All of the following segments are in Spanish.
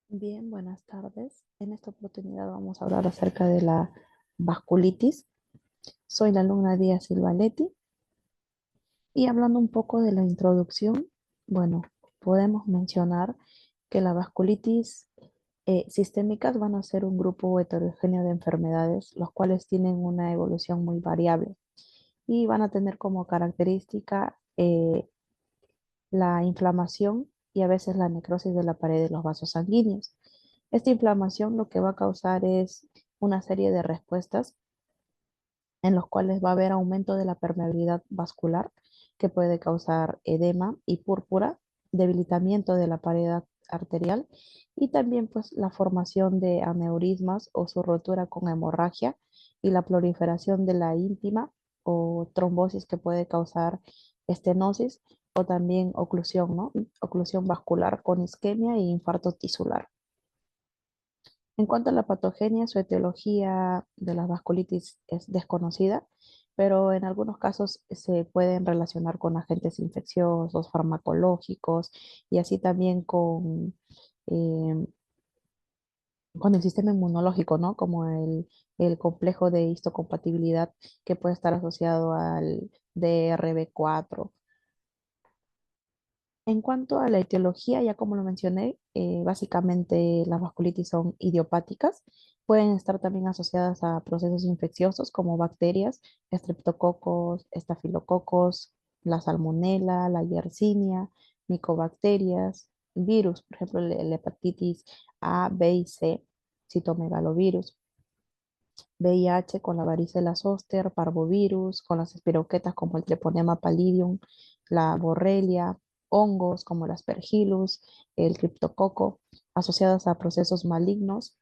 Bien, buenas tardes. En esta oportunidad vamos a hablar acerca de la vasculitis. Soy la alumna Díaz Silvaletti y hablando un poco de la introducción, bueno, podemos mencionar que la vasculitis sistémicas van a ser un grupo heterogéneo de enfermedades, los cuales tienen una evolución muy variable y van a tener como característica la inflamación y a veces la necrosis de la pared de los vasos sanguíneos. Esta inflamación lo que va a causar es una serie de respuestas en los cuales va a haber aumento de la permeabilidad vascular que puede causar edema y púrpura, debilitamiento de la pared arterial y también pues la formación de aneurismas o su rotura con hemorragia y la proliferación de la íntima o trombosis que puede causar estenosis o también oclusión, ¿no? Oclusión vascular con isquemia e infarto tisular. En cuanto a la patogenia, su etiología de la vasculitis es desconocida, pero en algunos casos se pueden relacionar con agentes infecciosos, farmacológicos y así también eh, con el sistema inmunológico, ¿no? Como el complejo de histocompatibilidad que puede estar asociado al DRB4. En cuanto a la etiología, ya como lo mencioné, básicamente las vasculitis son idiopáticas. Pueden estar también asociadas a procesos infecciosos como bacterias, estreptococos, estafilococos, la salmonela, la yersinia, micobacterias, virus, por ejemplo, la hepatitis A, B y C, citomegalovirus, VIH con la varicela zoster, parvovirus, con las espiroquetas como el Treponema pallidum, la borrelia, hongos como el Aspergillus, el criptococo, asociadas a procesos malignos,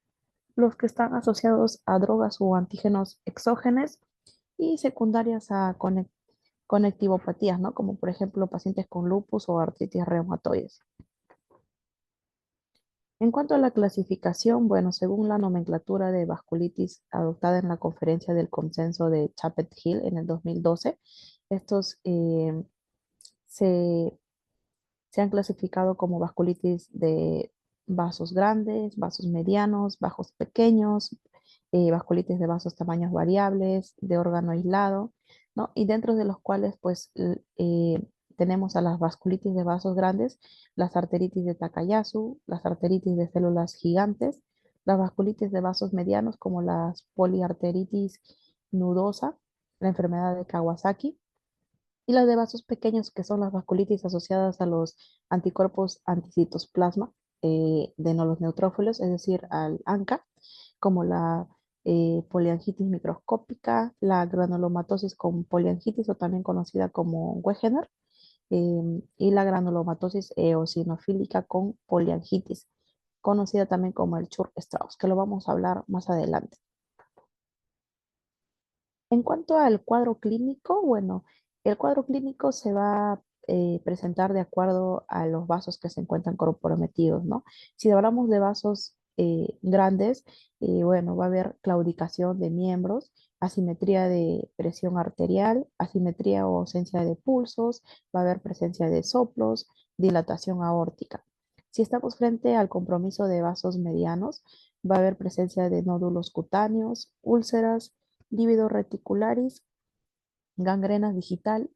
los que están asociados a drogas o antígenos exógenos y secundarias a conectivopatías, ¿no? Como por ejemplo pacientes con lupus o artritis reumatoides. En cuanto a la clasificación, bueno, según la nomenclatura de vasculitis adoptada en la Conferencia del Consenso de Chapel Hill en el 2012, estos se, se han clasificado como vasculitis de vasos grandes, vasos medianos, vasos pequeños, vasculitis de vasos tamaños variables, de órgano aislado, ¿no? Y dentro de los cuales, pues, tenemos a las vasculitis de vasos grandes, las arteritis de Takayasu, las arteritis de células gigantes, las vasculitis de vasos medianos como las poliarteritis nudosa, la enfermedad de Kawasaki, y las de vasos pequeños, que son las vasculitis asociadas a los anticuerpos anticitoplasma de no los neutrófilos, es decir, al ANCA, como la poliangitis microscópica, la granulomatosis con poliangitis o también conocida como Wegener, y la granulomatosis eosinofílica con poliangitis, conocida también como el Churg-Strauss, que lo vamos a hablar más adelante. En cuanto al cuadro clínico, bueno, el cuadro clínico se va a presentar de acuerdo a los vasos que se encuentran comprometidos, ¿no? Si hablamos de vasos grandes, bueno, va a haber claudicación de miembros, asimetría de presión arterial, asimetría o ausencia de pulsos, va a haber presencia de soplos, dilatación aórtica. Si estamos frente al compromiso de vasos medianos, va a haber presencia de nódulos cutáneos, úlceras, lívido reticularis, gangrena digital,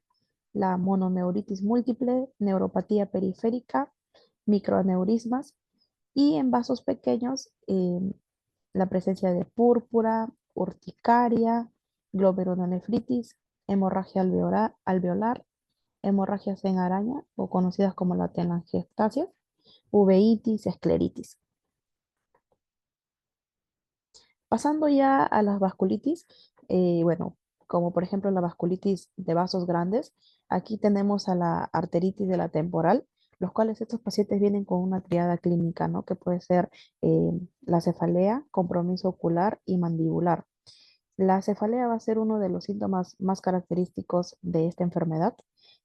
la mononeuritis múltiple, neuropatía periférica, microaneurismas y en vasos pequeños la presencia de púrpura, urticaria, glomerulonefritis, hemorragia alveolar, hemorragias en araña o conocidas como la telangiectasia, uveitis, escleritis. Pasando ya a las vasculitis, bueno, como por ejemplo la vasculitis de vasos grandes, aquí tenemos a la arteritis de la temporal, los cuales estos pacientes vienen con una triada clínica, ¿no? Que puede ser la cefalea, compromiso ocular y mandibular. La cefalea va a ser uno de los síntomas más característicos de esta enfermedad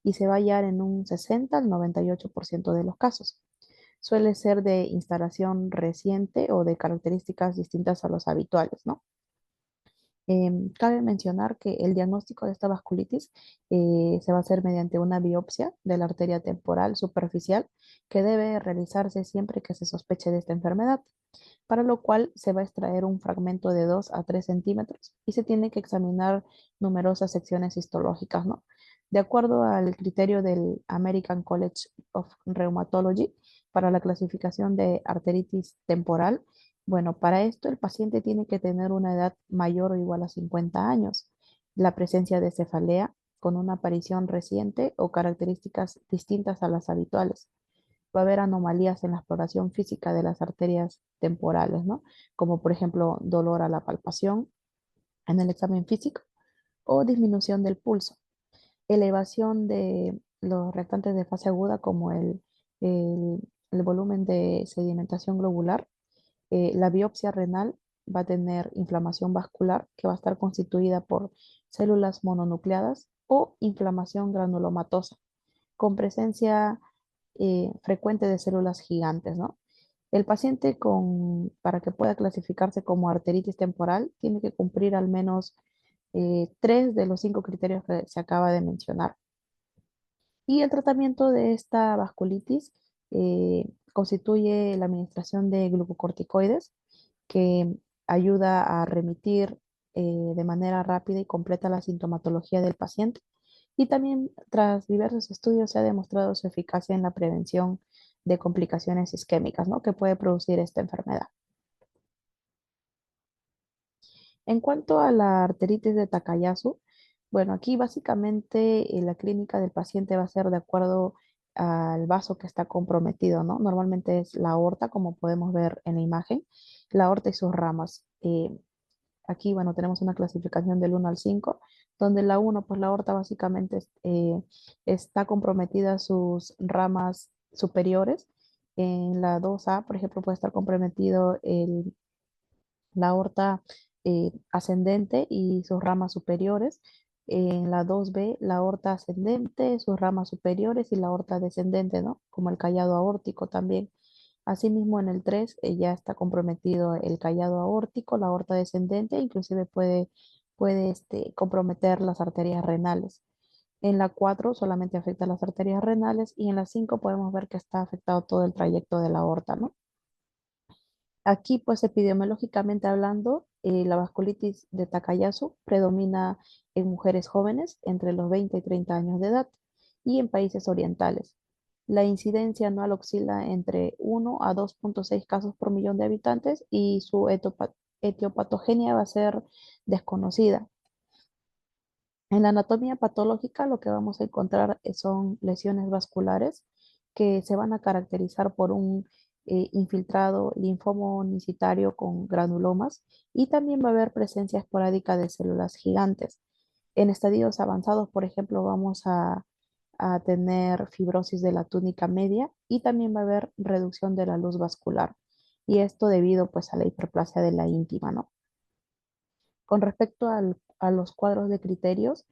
y se va a hallar en un 60 al 98% de los casos. Suele ser de instalación reciente o de características distintas a los habituales, ¿no? Cabe mencionar que el diagnóstico de esta vasculitis se va a hacer mediante una biopsia de la arteria temporal superficial que debe realizarse siempre que se sospeche de esta enfermedad, para lo cual se va a extraer un fragmento de 2 a 3 centímetros y se tiene que examinar numerosas secciones histológicas, ¿no? De acuerdo al criterio del American College of Rheumatology para la clasificación de arteritis temporal, bueno, para esto el paciente tiene que tener una edad mayor o igual a 50 años, la presencia de cefalea con una aparición reciente o características distintas a las habituales. Va a haber anomalías en la exploración física de las arterias temporales, ¿no? Como por ejemplo dolor a la palpación en el examen físico o disminución del pulso, elevación de los reactantes de fase aguda como el, el volumen de sedimentación globular. La biopsia renal va a tener inflamación vascular que va a estar constituida por células mononucleadas o inflamación granulomatosa con presencia frecuente de células gigantes, ¿no? El paciente para que pueda clasificarse como arteritis temporal tiene que cumplir al menos 3 de los 5 criterios que se acaba de mencionar. Y el tratamiento de esta vasculitis constituye la administración de glucocorticoides que ayuda a remitir de manera rápida y completa la sintomatología del paciente. Y también tras diversos estudios se ha demostrado su eficacia en la prevención de complicaciones isquémicas, ¿no? que puede producir esta enfermedad. En cuanto a la arteritis de Takayasu, bueno, aquí básicamente la clínica del paciente va a ser de acuerdo al vaso que está comprometido, ¿no? Normalmente es la aorta, como podemos ver en la imagen, la aorta y sus ramas. Aquí, bueno, tenemos una clasificación del 1 al 5, donde la 1, pues la aorta básicamente está comprometida sus ramas superiores. En la 2A, por ejemplo, puede estar comprometido la aorta ascendente y sus ramas superiores. En la 2B, la aorta ascendente, sus ramas superiores y la aorta descendente, ¿no? Como el callado aórtico también. Asimismo, en el 3 ya está comprometido el callado aórtico, la aorta descendente, inclusive puede comprometer las arterias renales. En la 4 solamente afecta las arterias renales y en la 5 podemos ver que está afectado todo el trayecto de la aorta, ¿no? Aquí, pues epidemiológicamente hablando, la vasculitis de Takayasu predomina en mujeres jóvenes entre los 20 y 30 años de edad y en países orientales. La incidencia anual oscila entre 1 a 2,6 casos por millón de habitantes y su etiopatogenia va a ser desconocida. En la anatomía patológica lo que vamos a encontrar son lesiones vasculares que se van a caracterizar por un infiltrado linfoma unicitario con granulomas y también va a haber presencia esporádica de células gigantes. En estadios avanzados, por ejemplo, vamos a tener fibrosis de la túnica media y también va a haber reducción de la luz vascular. Y esto debido pues a la hiperplasia de la íntima, ¿no? Con respecto a los cuadros de criterios,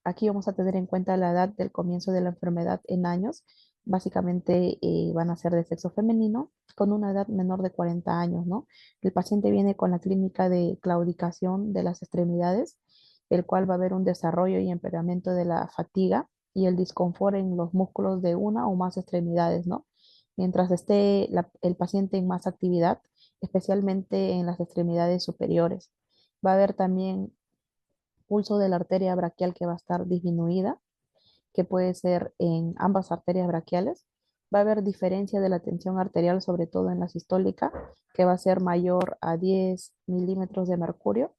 aquí vamos a tener en cuenta la edad del comienzo de la enfermedad en años. Básicamente van a ser de sexo femenino con una edad menor de 40 años, ¿no? El paciente viene con la clínica de claudicación de las extremidades, el cual va a haber un desarrollo y empeoramiento de la fatiga y el disconfort en los músculos de una o más extremidades, ¿no? Mientras esté el paciente en más actividad, especialmente en las extremidades superiores. Va a haber también pulso de la arteria braquial que va a estar disminuida, que puede ser en ambas arterias braquiales. Va a haber diferencia de la tensión arterial, sobre todo en la sistólica, que va a ser mayor a 10 milímetros de mercurio.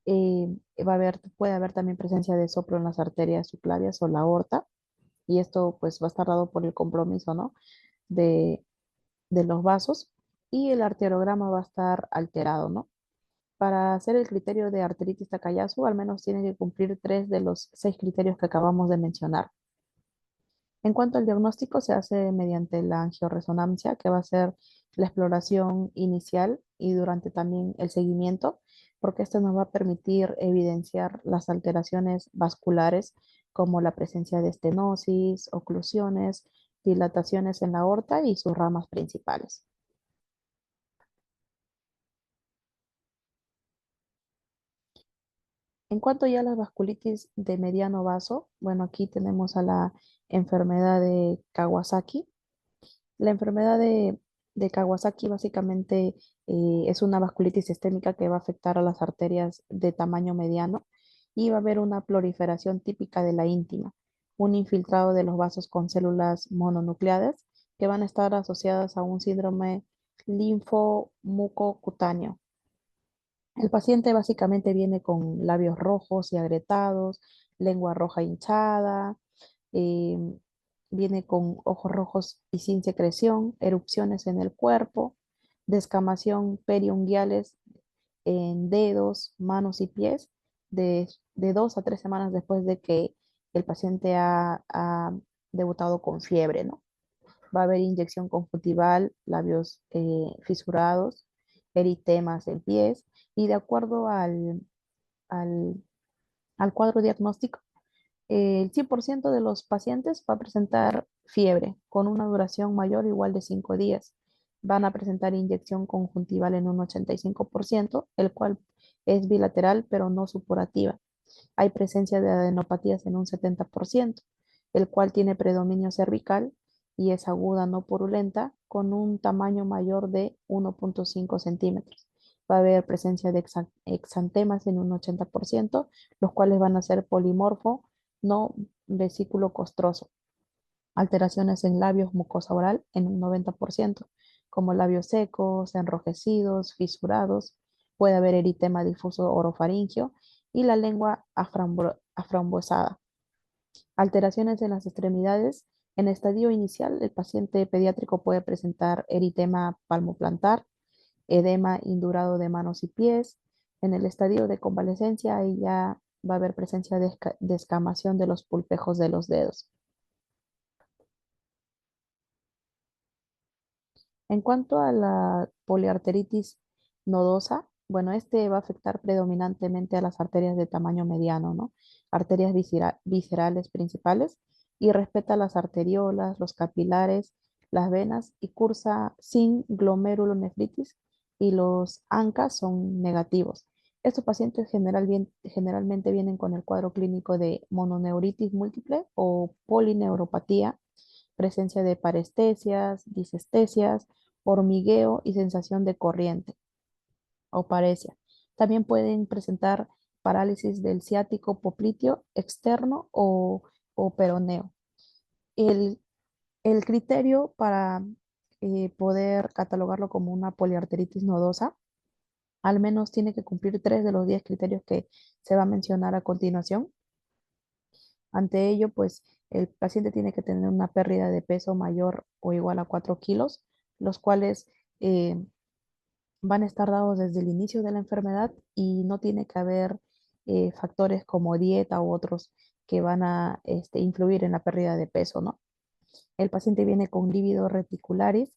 Puede haber también presencia de soplo en las arterias subclavias o la aorta, y esto pues va a estar dado por el compromiso, ¿no? de, de los vasos, y el arteriograma va a estar alterado, ¿no? Para hacer el criterio de arteritis Takayasu, al menos tiene que cumplir 3 de los 6 criterios que acabamos de mencionar. En cuanto al diagnóstico, se hace mediante la angioresonancia, que va a ser la exploración inicial y durante también el seguimiento, porque esto nos va a permitir evidenciar las alteraciones vasculares como la presencia de estenosis, oclusiones, dilataciones en la aorta y sus ramas principales. En cuanto ya a las vasculitis de mediano vaso, bueno, aquí tenemos a la enfermedad de Kawasaki. La enfermedad de Kawasaki básicamente es una vasculitis sistémica que va a afectar a las arterias de tamaño mediano y va a haber una proliferación típica de la íntima, un infiltrado de los vasos con células mononucleadas que van a estar asociadas a un síndrome linfomucocutáneo. El paciente básicamente viene con labios rojos y agrietados, lengua roja hinchada, eh, viene con ojos rojos y sin secreción, erupciones en el cuerpo, descamación periunguiales en dedos, manos y pies de 2 a 3 semanas después de que el paciente ha debutado con fiebre, ¿no? Va a haber inyección conjuntival, labios fisurados, eritemas en pies y de acuerdo al, al cuadro diagnóstico, el 100% de los pacientes va a presentar fiebre con una duración mayor o igual de 5 días. Van a presentar inyección conjuntival en un 85%, el cual es bilateral pero no supurativa. Hay presencia de adenopatías en un 70%, el cual tiene predominio cervical y es aguda no purulenta con un tamaño mayor de 1,5 centímetros. Va a haber presencia de exantemas en un 80%, los cuales van a ser polimorfo, no vesículo costroso. Alteraciones en labios, mucosa oral en un 90%, como labios secos, enrojecidos, fisurados. Puede haber eritema difuso orofaringio y la lengua aframbuesada. Alteraciones en las extremidades. En estadio inicial, el paciente pediátrico puede presentar eritema palmoplantar, edema indurado de manos y pies. En el estadio de convalecencia, ahí ya va a haber presencia de descamación de los pulpejos de los dedos. En cuanto a la poliarteritis nodosa, bueno, este va a afectar predominantemente a las arterias de tamaño mediano, ¿no? Arterias viscerales principales y respeta las arteriolas, los capilares, las venas y cursa sin glomerulonefritis y los ANCA son negativos. Estos pacientes generalmente vienen con el cuadro clínico de mononeuritis múltiple o polineuropatía, presencia de parestesias, disestesias, hormigueo y sensación de corriente o paresia. También pueden presentar parálisis del ciático popliteo externo o peroneo. El, el criterio para poder catalogarlo como una poliarteritis nodosa, al menos tiene que cumplir 3 de los 10 criterios que se va a mencionar a continuación. Ante ello, pues el paciente tiene que tener una pérdida de peso mayor o igual a 4 kilos, los cuales eh, van a estar dados desde el inicio de la enfermedad y no tiene que haber factores como dieta u otros que van a influir en la pérdida de peso, ¿no? El paciente viene con lívido reticularis,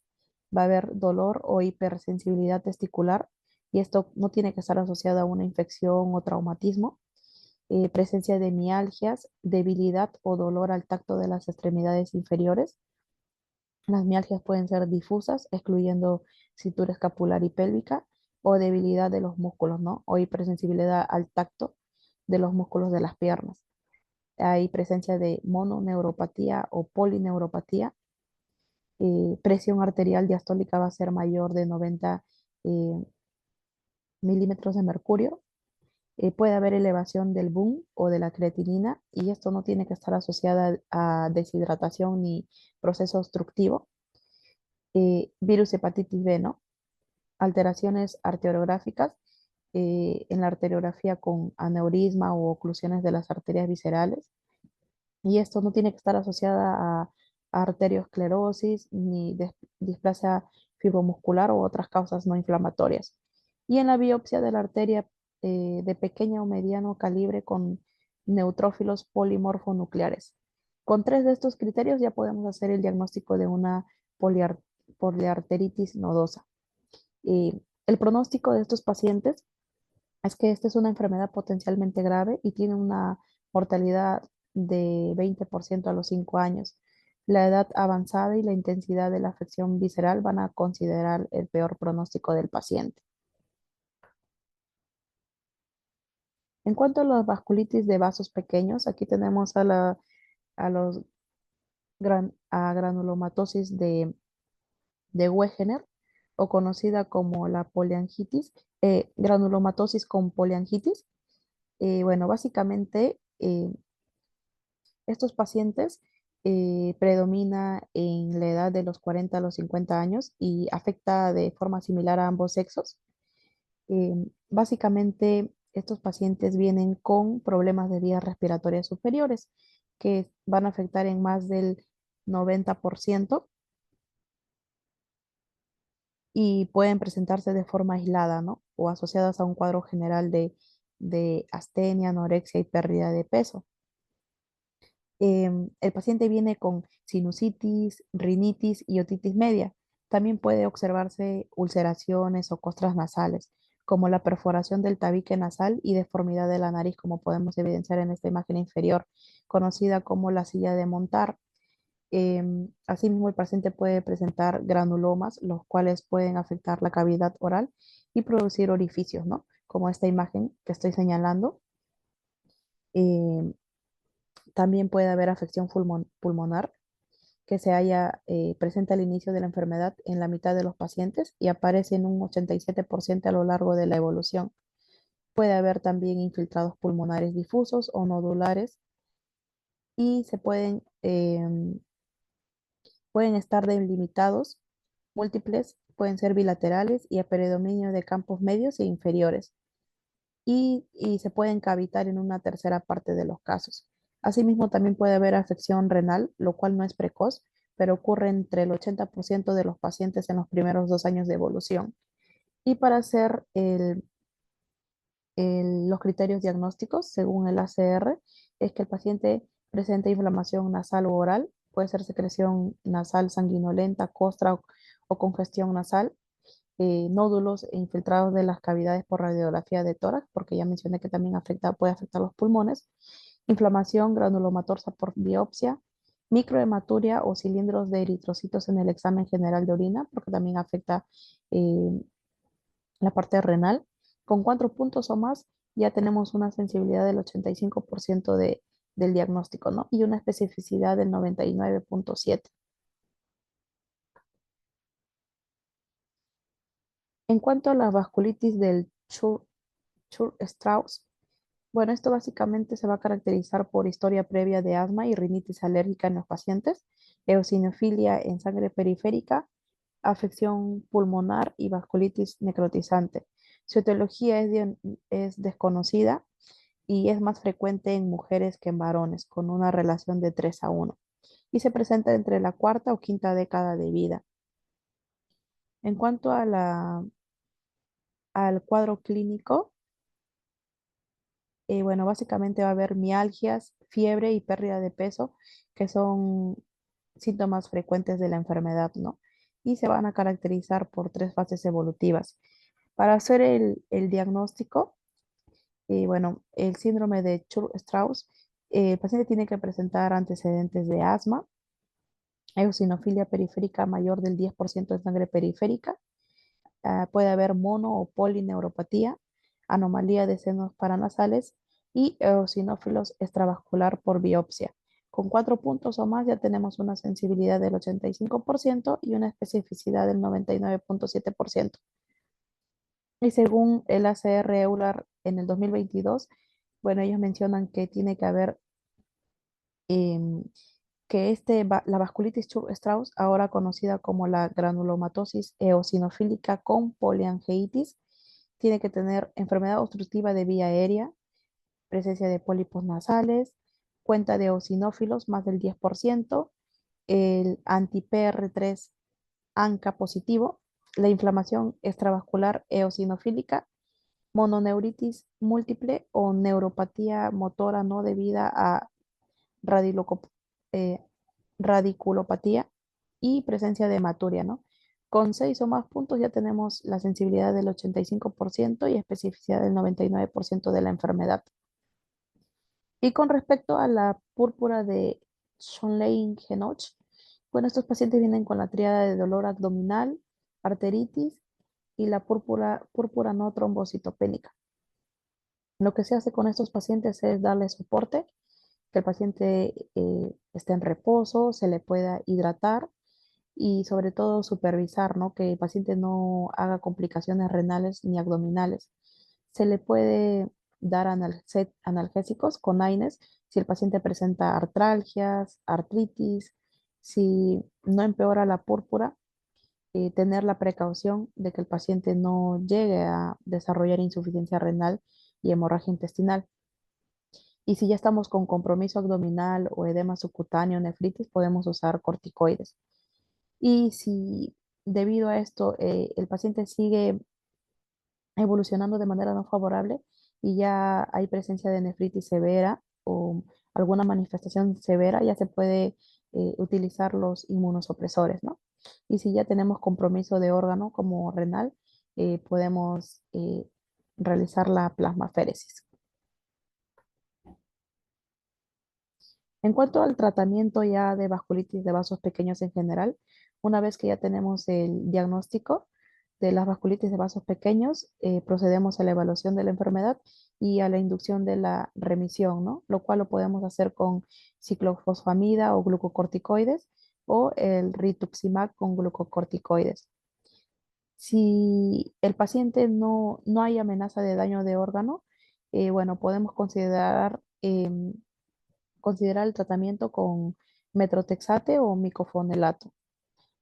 va a haber dolor o hipersensibilidad testicular y esto no tiene que estar asociado a una infección o traumatismo. Presencia de mialgias, debilidad o dolor al tacto de las extremidades inferiores. Las mialgias pueden ser difusas, excluyendo cintura escapular y pélvica, o debilidad de los músculos, ¿no? O hipersensibilidad al tacto de los músculos de las piernas. Hay presencia de mononeuropatía o polineuropatía. Presión arterial diastólica va a ser mayor de 90 eh, milímetros de mercurio. Puede haber elevación del BUN o de la creatinina y esto no tiene que estar asociada a deshidratación ni proceso obstructivo. Virus hepatitis B, ¿no? Alteraciones arteriográficas en la arteriografía con aneurisma o oclusiones de las arterias viscerales. Y esto no tiene que estar asociada a arteriosclerosis ni displasia fibromuscular u otras causas no inflamatorias. Y en la biopsia de la arteria de pequeña o mediano calibre con neutrófilos polimorfonucleares. Con 3 de estos criterios ya podemos hacer el diagnóstico de una poliar- poliarteritis nodosa. El pronóstico de estos pacientes es que esta es una enfermedad potencialmente grave y tiene una mortalidad de 20% a los 5 años. La edad avanzada y la intensidad de la afección visceral van a considerar el peor pronóstico del paciente. En cuanto a las vasculitis de vasos pequeños, aquí tenemos a los a granulomatosis de Wegener, o conocida como la poliangitis, granulomatosis con poliangitis. Bueno, básicamente estos pacientes predomina en la edad de los 40 a los 50 años y afecta de forma similar a ambos sexos. Básicamente, estos pacientes vienen con problemas de vías respiratorias superiores que van a afectar en más del 90% y pueden presentarse de forma aislada, ¿no? O asociadas a un cuadro general de astenia, anorexia y pérdida de peso. El paciente viene con sinusitis, rinitis y otitis media. También puede observarse ulceraciones o costras nasales, como la perforación del tabique nasal y deformidad de la nariz, como podemos evidenciar en esta imagen inferior, conocida como la silla de montar. Asimismo, el paciente puede presentar granulomas, los cuales pueden afectar la cavidad oral y producir orificios, ¿no? Como esta imagen que estoy señalando. Em, También puede haber afección pulmonar que se haya presenta al inicio de la enfermedad en la mitad de los pacientes y aparece en un 87% a lo largo de la evolución. Puede haber también infiltrados pulmonares difusos o nodulares y pueden estar delimitados, múltiples, pueden ser bilaterales y a predominio de campos medios e inferiores y se pueden cavitar en una tercera parte de los casos. Asimismo, también puede haber afección renal, lo cual no es precoz, pero ocurre entre el 80% de los pacientes en los primeros 2 años de evolución. Y para hacer los criterios diagnósticos, según el ACR, es que el paciente presenta inflamación nasal o oral, puede ser secreción nasal sanguinolenta, costra o congestión nasal, nódulos e infiltrados de las cavidades por radiografía de tórax, porque ya mencioné que también puede afectar los pulmones, inflamación granulomatosa por biopsia, microhematuria o cilindros de eritrocitos en el examen general de orina, porque también afecta eh, la parte renal. Con 4 puntos o más ya tenemos una sensibilidad del 85% del diagnóstico, ¿no? Y una especificidad del 99,7. En cuanto a la vasculitis del Church-Strauss, bueno, esto básicamente se va a caracterizar por historia previa de asma y rinitis alérgica en los pacientes, eosinofilia en sangre periférica, afección pulmonar y vasculitis necrotizante. Su etiología es desconocida y es más frecuente en mujeres que en varones, con una relación de 3 a 1, y se presenta entre la cuarta o quinta década de vida. En cuanto al cuadro clínico, bueno, básicamente va a haber mialgias, fiebre y pérdida de peso, que son síntomas frecuentes de la enfermedad, ¿no? Y se van a caracterizar por 3 fases evolutivas. Para hacer el diagnóstico, bueno, el síndrome de Church-Strauss, el paciente tiene que presentar antecedentes de asma, eosinofilia periférica mayor del 10% de sangre periférica, puede haber mono o polineuropatía, anomalía de senos paranasales y eosinófilos extravascular por biopsia. Con 4 puntos o más ya tenemos una sensibilidad del 85% y una especificidad del 99,7%. Y según el ACR EULAR en el 2022, bueno, ellos mencionan que tiene que haber em, que la vasculitis Church-Strauss, ahora conocida como la granulomatosis eosinofílica con poliangiitis, tiene que tener enfermedad obstructiva de vía aérea, presencia de pólipos nasales, cuenta de eosinófilos más del 10%, el anti-PR3 ANCA positivo, la inflamación extravascular eosinofílica, mononeuritis múltiple o neuropatía motora no debida a radiloco- eh, radiculopatía y presencia de hematuria, ¿no? Con 6 o más puntos ya tenemos la sensibilidad del 85% y especificidad del 99% de la enfermedad. Y con respecto a la púrpura de Schönlein-Henoch, bueno, estos pacientes vienen con la tríada de dolor abdominal, arteritis y la púrpura no trombocitopénica. Lo que se hace con estos pacientes es darle soporte, que el paciente esté en reposo, se le pueda hidratar y sobre todo supervisar, ¿no? Que el paciente no haga complicaciones renales ni abdominales. Se le puede dar analgésicos con AINES si el paciente presenta artralgias, artritis, si no empeora la púrpura, tener la precaución de que el paciente no llegue a desarrollar insuficiencia renal y hemorragia intestinal. Y si ya estamos con compromiso abdominal o edema subcutáneo, nefritis, podemos usar corticoides. Y si debido a esto el paciente sigue evolucionando de manera no favorable y ya hay presencia de nefritis severa o alguna manifestación severa, ya se puede utilizar los inmunosupresores, ¿no? Y si ya tenemos compromiso de órgano como renal, podemos realizar la plasmaféresis. En cuanto al tratamiento ya de vasculitis de vasos pequeños en general, una vez que ya tenemos el diagnóstico de las vasculitis de vasos pequeños, procedemos a la evaluación de la enfermedad y a la inducción de la remisión, ¿no? Lo cual lo podemos hacer con ciclofosfamida o glucocorticoides o el rituximab con glucocorticoides. Si el paciente no hay amenaza de daño de órgano, bueno, podemos considerar el tratamiento con metrotexate o micofonelato.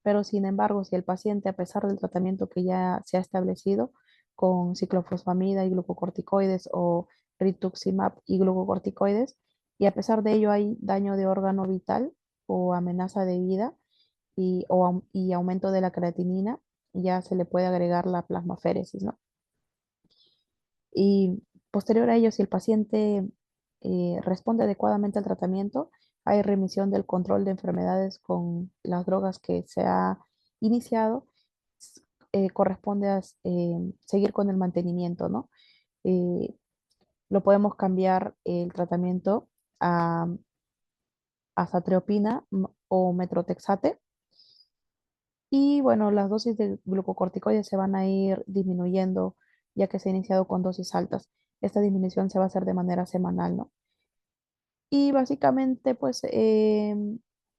Pero sin embargo, si el paciente, a pesar del tratamiento que ya se ha establecido con ciclofosfamida y glucocorticoides o rituximab y glucocorticoides, y a pesar de ello hay daño de órgano vital o amenaza de vida y aumento de la creatinina, ya se le puede agregar la plasmaféresis, ¿no? Y posterior a ello, si el paciente responde adecuadamente al tratamiento, hay remisión del control de enfermedades con las drogas que se ha iniciado, corresponde a seguir con el mantenimiento, ¿no? Eh, lo podemos cambiar el tratamiento a azathioprina o metrotexate. Y bueno, las dosis de glucocorticoides se van a ir disminuyendo ya que se ha iniciado con dosis altas. Esta disminución se va a hacer de manera semanal, ¿no? Y básicamente, pues,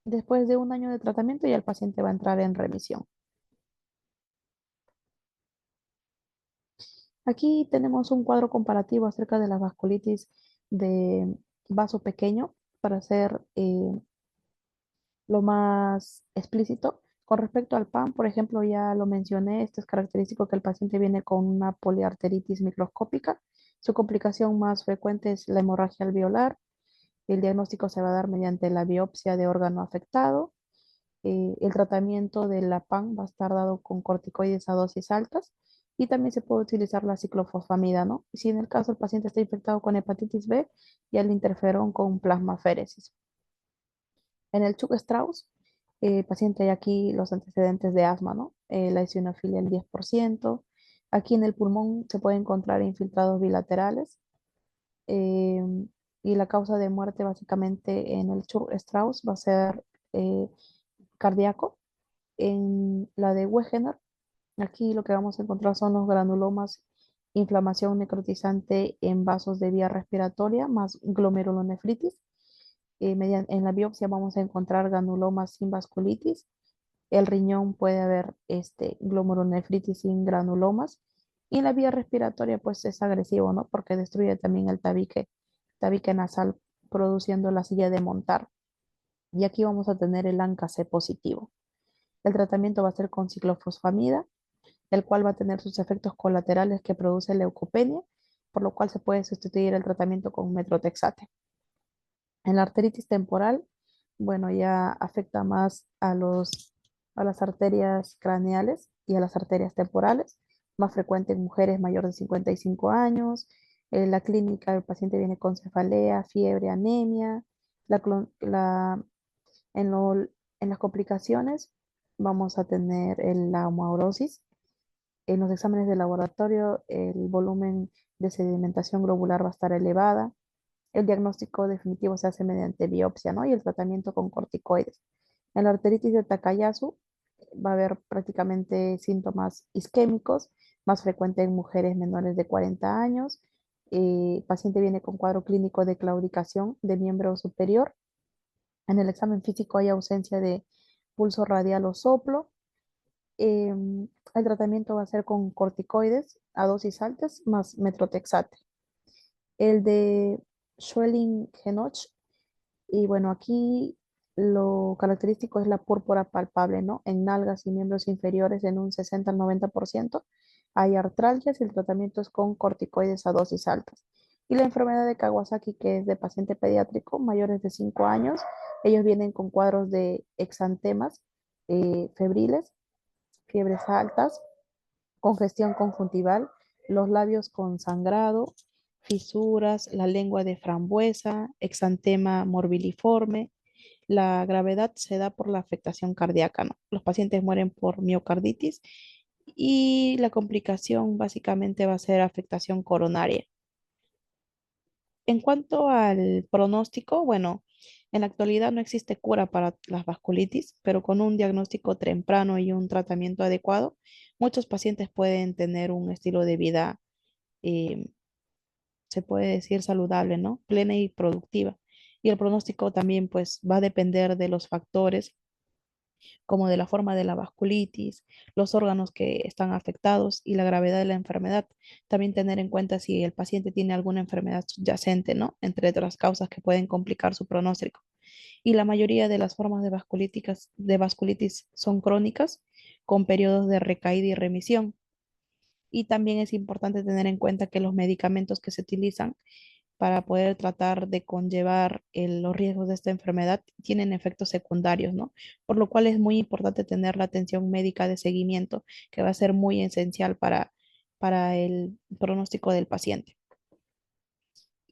después de un año de tratamiento ya el paciente va a entrar en remisión. Aquí tenemos un cuadro comparativo acerca de la vasculitis de vaso pequeño para hacer lo más explícito. Con respecto al PAN, por ejemplo, ya lo mencioné, esto es característico que el paciente viene con una poliarteritis microscópica. Su complicación más frecuente es la hemorragia alveolar. El diagnóstico se va a dar mediante la biopsia de órgano afectado. El tratamiento de la PAN va a estar dado con corticoides a dosis altas y también se puede utilizar la ciclofosfamida, ¿no? Si en el caso el paciente está infectado con hepatitis B y el interferón con plasmaféresis. En el Chuck-Strauss, paciente hay aquí los antecedentes de asma, ¿no? La eosinofilia el 10%. Aquí en el pulmón se puede encontrar infiltrados bilaterales. eh, y la causa de muerte básicamente en el Chuck-Strauss va a ser cardíaco. En la de Wegener, aquí lo que vamos a encontrar son los granulomas, inflamación necrotizante en vasos de vía respiratoria, más glomerulonefritis. En la biopsia vamos a encontrar granulomas sin vasculitis. El riñón puede haber glomerulonefritis sin granulomas. Y en la vía respiratoria, pues es agresivo, ¿no? Porque destruye también el tabique nasal, produciendo la silla de montar. Y aquí vamos a tener el ANCA-C positivo. El tratamiento va a ser con ciclofosfamida, el cual va a tener sus efectos colaterales que produce leucopenia, por lo cual se puede sustituir el tratamiento con metrotexate. En la arteritis temporal, bueno, ya afecta más a las arterias craneales y a las arterias temporales, más frecuente en mujeres mayores de 55 años. En la clínica, el paciente viene con cefalea, fiebre, anemia. La, clon- la- en, lo- en las complicaciones vamos a tener la hemorrosis. En los exámenes de laboratorio, el volumen de sedimentación globular va a estar elevada. El diagnóstico definitivo se hace mediante biopsia, ¿no? Y el tratamiento con corticoides. En la arteritis de Takayasu va a haber prácticamente síntomas isquémicos, más frecuente en mujeres menores de 40 años. paciente viene con cuadro clínico de claudicación de miembro superior. En el examen físico hay ausencia de pulso radial o soplo. El tratamiento va a ser con corticoides a dosis altas más metrotexate. El de Schwerin-Genoch, y bueno, aquí lo característico es la púrpura palpable, ¿no? En nalgas y miembros inferiores en un 60 al 90%. Hay artralgias y el tratamiento es con corticoides a dosis altas. Y la enfermedad de Kawasaki, que es de paciente pediátrico mayores de 5 años, ellos vienen con cuadros de exantemas febriles, fiebres altas, congestión conjuntival, los labios con sangrado, fisuras, la lengua de frambuesa, exantema morbiliforme. La gravedad se da por la afectación cardíaca, ¿no? Los pacientes mueren por miocarditis y la complicación básicamente va a ser afectación coronaria. En cuanto al pronóstico, bueno, en la actualidad no existe cura para las vasculitis, pero con un diagnóstico temprano y un tratamiento adecuado, muchos pacientes pueden tener un estilo de vida, eh, se puede decir saludable, ¿no? Plena y productiva. Y el pronóstico también, pues, va a depender de los factores como de la forma de la vasculitis, los órganos que están afectados y la gravedad de la enfermedad. También tener en cuenta si el paciente tiene alguna enfermedad subyacente, ¿no? Entre otras causas que pueden complicar su pronóstico. Y la mayoría de las formas de vasculitis son crónicas, con periodos de recaída y remisión. Y también es importante tener en cuenta que los medicamentos que se utilizan para poder tratar de conllevar los riesgos de esta enfermedad tienen efectos secundarios, ¿no? Por lo cual es muy importante tener la atención médica de seguimiento, que va a ser muy esencial para el pronóstico del paciente.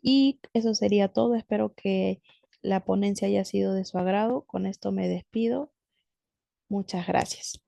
Y eso sería todo. Espero que la ponencia haya sido de su agrado. Con esto me despido. Muchas gracias.